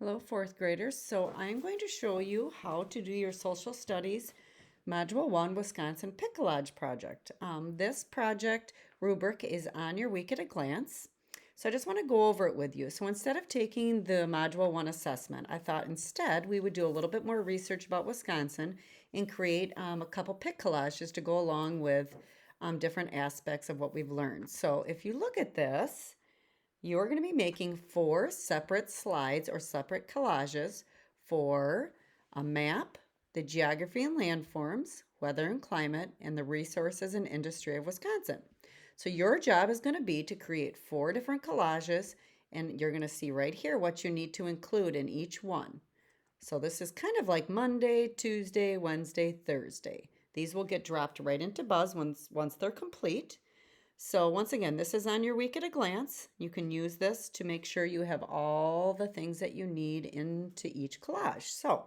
Hello, fourth graders. So I'm going to show you how to do your social studies Module 1 Wisconsin Pick Collage project. This project rubric is on your week at a glance. So I just want to go over it with you. So instead of taking the Module 1 assessment, I thought instead we would do a little bit more research about Wisconsin and create a couple pick collages to go along with different aspects of what we've learned. So if you look at this, you're going to be making 4 separate slides or separate collages for a map, the geography and landforms, weather and climate, and the resources and industry of Wisconsin. So your job is going to be to create 4 different collages, and you're going to see right here what you need to include in each one. So this is kind of like Monday, Tuesday, Wednesday, Thursday. These will get dropped right into Buzz once they're complete. So once again, this is on your week at a glance. You can use this to make sure you have all the things that you need into each collage. So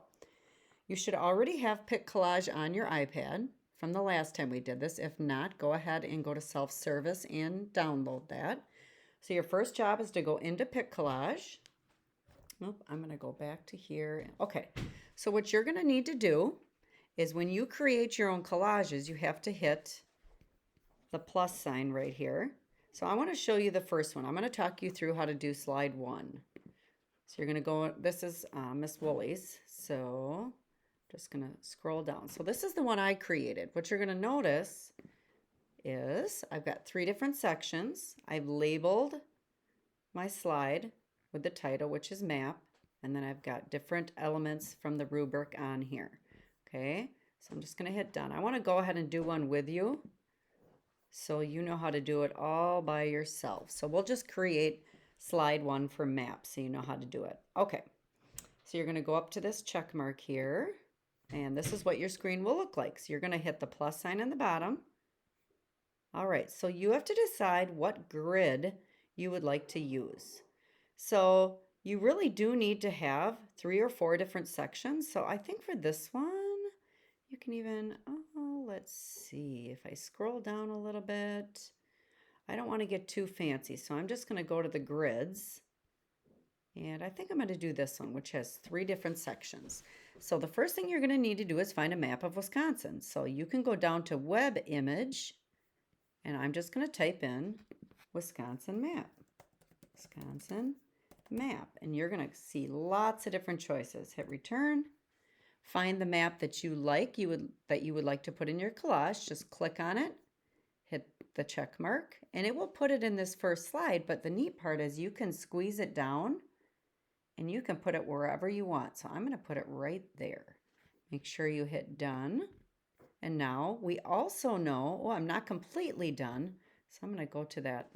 you should already have Pick Collage on your iPad from the last time we did this. If not, go ahead and go to self-service and download that. So your first job is to go into Pick Collage. Nope, I'm going to go back to here. Okay, so what you're going to need to do is when you create your own collages, you have to hit the plus sign right here. So I want to show you the first one. I'm going to talk you through how to do slide 1. So you're going to go, this is Miss Wooley's. So just going to scroll down. So this is the one I created. What you're going to notice is I've got 3 different sections. I've labeled my slide with the title, which is map. And then I've got different elements from the rubric on here. Okay, so I'm just going to hit done. I want to go ahead and do one with you, so you know how to do it all by yourself. So we'll just create slide 1 for map so you know how to do it. Okay, so you're going to go up to this check mark here, and this is what your screen will look like. So you're going to hit the plus sign in the bottom. All right, so you have to decide what grid you would like to use. So you really do need to have 3 or 4 different sections. So I think for this one, you can even, let's see, if I scroll down a little bit, I don't want to get too fancy, so I'm just going to go to the grids, and I think I'm going to do this one, which has 3 different sections. So the first thing you're going to need to do is find a map of Wisconsin. So you can go down to web image, and I'm just going to type in Wisconsin map, Wisconsin map, and you're going to see lots of different choices. Hit return. Find the map that you like, that you would like to put in your collage. Just click on it, hit the check mark, and it will put it in this first slide. But the neat part is you can squeeze it down and you can put it wherever you want. So I'm going to put it right there. Make sure you hit done. And now we also know, oh, I'm not completely done. So I'm going to go to that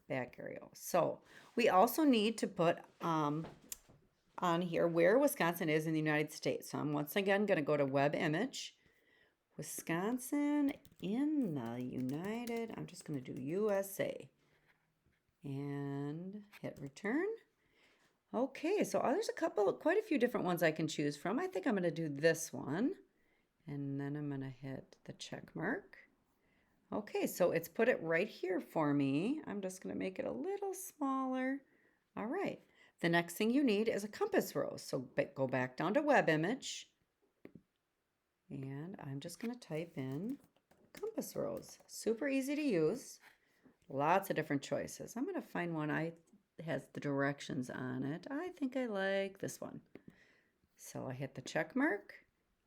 back area. So we also need to put on here where Wisconsin is in the United States. So I'm once again going to go to web image, Wisconsin in the United, I'm just going to do USA and hit return. Okay, so there's quite a few different ones I can choose from. I think I'm going to do this one, and then I'm going to hit the check mark. Okay, so it's put it right here for me. I'm just going to make it a little smaller. All right. The next thing you need is a compass rose. So go back down to web image. And I'm just going to type in compass rose. Super easy to use. Lots of different choices. I'm going to find one has the directions on it. I think I like this one. So I hit the check mark.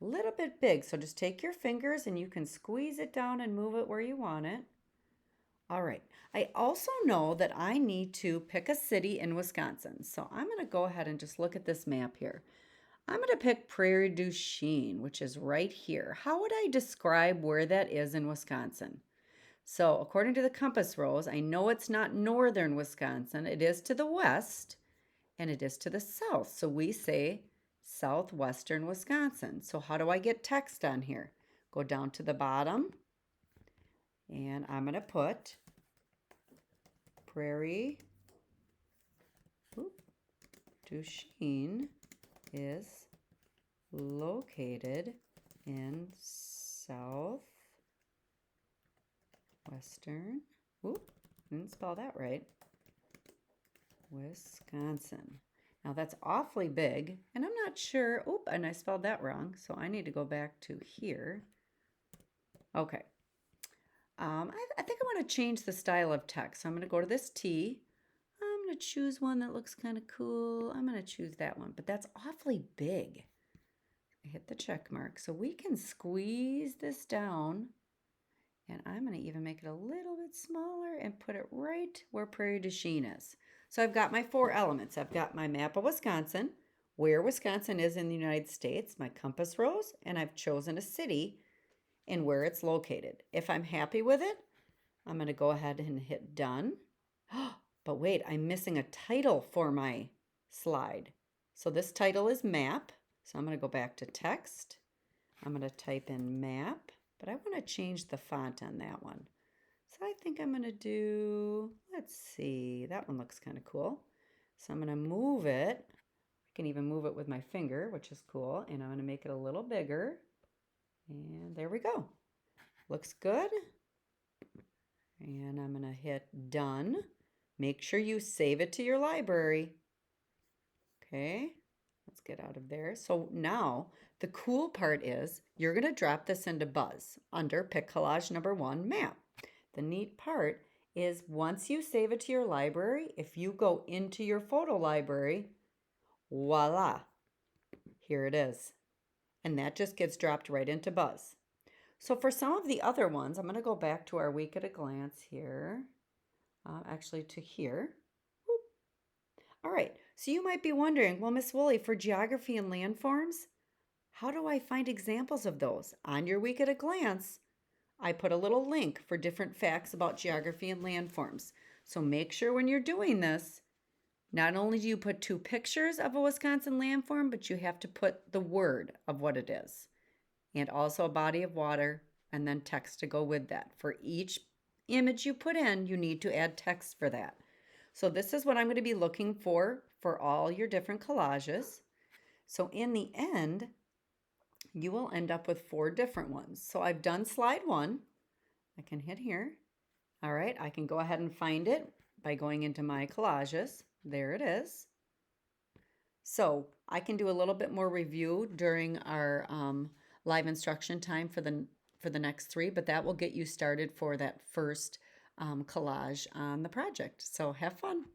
A little bit big, so just take your fingers and you can squeeze it down and move it where you want it. All right, I also know that I need to pick a city in Wisconsin. So I'm going to go ahead and just look at this map here. I'm going to pick Prairie du Chien, which is right here. How would I describe where that is in Wisconsin? So according to the compass rose, I know it's not northern Wisconsin. It is to the west and it is to the south. So we say southwestern Wisconsin. So how do I get text on here? Go down to the bottom and I'm going to put Prairie du Chien is located in southwestern, didn't spell that right, Wisconsin. Now that's awfully big, and I'm not sure. Oop, and I spelled that wrong, so I need to go back to here. Okay. I think I want to change the style of text. So I'm going to go to this T. I'm going to choose one that looks kind of cool. I'm going to choose that one, but that's awfully big. I hit the check mark. So we can squeeze this down, and I'm going to even make it a little bit smaller and put it right where Prairie du Chien is. So I've got my 4 elements. I've got my map of Wisconsin, where Wisconsin is in the United States, my compass rose, and I've chosen a city and where it's located. If I'm happy with it, I'm going to go ahead and hit done. But wait, I'm missing a title for my slide. So this title is map. So I'm going to go back to text. I'm going to type in map, but I want to change the font on that one. So I think I'm going to do, let's see, that one looks kind of cool. So I'm going to move it. I can even move it with my finger, which is cool. And I'm going to make it a little bigger. And there we go. Looks good. And I'm going to hit done. Make sure you save it to your library. Okay, let's get out of there. So now the cool part is you're going to drop this into Buzz under Pick Collage number 1 map. The neat part is once you save it to your library, if you go into your photo library, voila, here it is. And that just gets dropped right into Buzz. So for some of the other ones, I'm going to go back to our week at a glance here, actually to here. Whoop. All right, so you might be wondering, well, Miss Woolley, for geography and landforms, how do I find examples of those? On your week at a glance, I put a little link for different facts about geography and landforms. So make sure when you're doing this, not only do you put 2 pictures of a Wisconsin landform, but you have to put the word of what it is. And also a body of water, and then text to go with that. For each image you put in, you need to add text for that. So this is what I'm going to be looking for all your different collages. So in the end, you will end up with 4 different ones. So I've done slide 1. I can hit here. All right, I can go ahead and find it by going into my collages. There it is. So I can do a little bit more review during our live instruction time for the next 3, but that will get you started for that first collage on the project. So have fun.